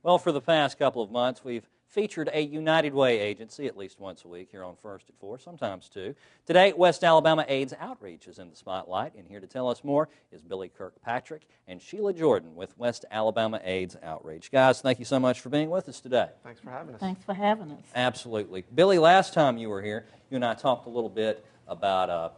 Well, for the past couple of months, we've featured a United Way agency at least once a week here on First at 4, sometimes two. Today, West Alabama AIDS Outreach is in the spotlight, and here to tell us more is Billy Kirkpatrick and Sheila Jordan with West Alabama AIDS Outreach. Guys, thank you so much for being with us today. Thanks for having us. Thanks for having us. Absolutely. Billy, last time you were here, you and I talked a little bit about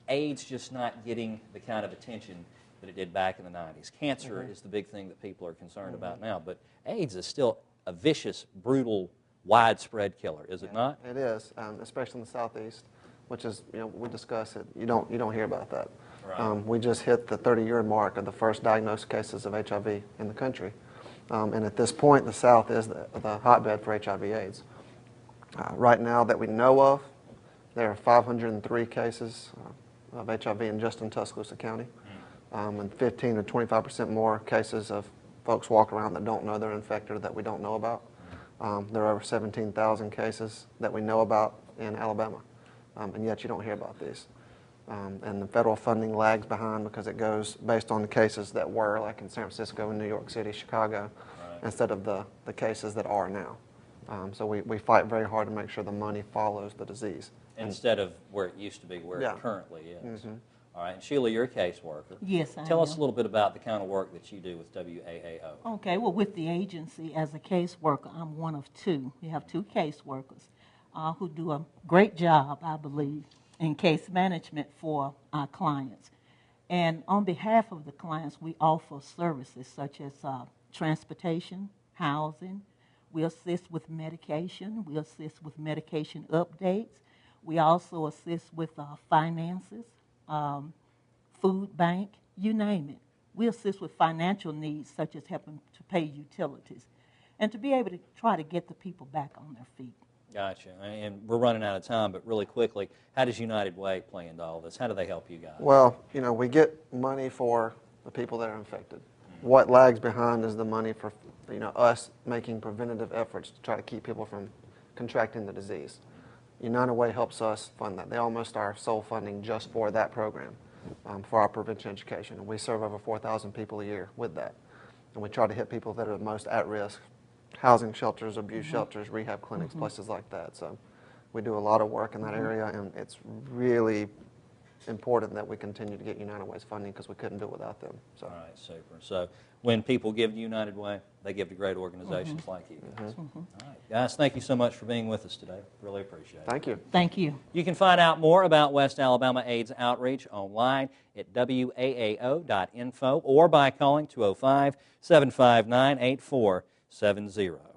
AIDS just not getting the kind of attention that it did back in the 90s. Cancer is the big thing that people are concerned about now, but AIDS is still a vicious, brutal, widespread killer, is it not? It is, especially in the Southeast, which is, we discuss it. You don't hear about that. Right. We just hit the 30-year mark of the first diagnosed cases of HIV in the country. And at this point, the South is the hotbed for HIV/AIDS. Right now that we know of, there are 503 cases of HIV just in Tuscaloosa County, and 15 to 25% more cases of folks walk around that don't know they're infected or that we don't know about. There are over 17,000 cases that we know about in Alabama, and yet you don't hear about these. And the federal funding lags behind because it goes based on the cases that were, like in San Francisco and New York City, Chicago, instead of the cases that are now. So we fight very hard to make sure the money follows the disease. Instead of where it used to be, where it currently is. All right, and Sheila, you're a caseworker. Yes, I am. Tell us a little bit about the kind of work that you do with WAAO. Okay, well, with the agency, as a caseworker, I'm one of two. We have two caseworkers who do a great job, I believe, in case management for our clients. And on behalf of the clients, we offer services such as transportation, housing. We assist with medication. We assist with medication updates. We also assist with finances, food bank, you name it. We assist with financial needs such as helping to pay utilities and to be able to try to get the people back on their feet. Gotcha. And we're running out of time, but really quickly, how does United Way play into all this? How do they help you guys? Well, we get money for the people that are infected. What lags behind is the money for us making preventative efforts to try to keep people from contracting the disease. United Way helps us fund that. They almost are sole funding just for that program, for our prevention education. And we serve over 4,000 people a year with that. And we try to hit people that are the most at risk, housing shelters, abuse shelters, rehab clinics, places like that. So we do a lot of work in that area, and it's really important that we continue to get United Way's funding because we couldn't do it without them. So. All right, super. So when people give to United Way, they give to great organizations like you guys. All right, guys, thank you so much for being with us today. Really appreciate it. Thank you. Thank you. You can find out more about West Alabama AIDS Outreach online at WAAO.info or by calling 205-759-8470.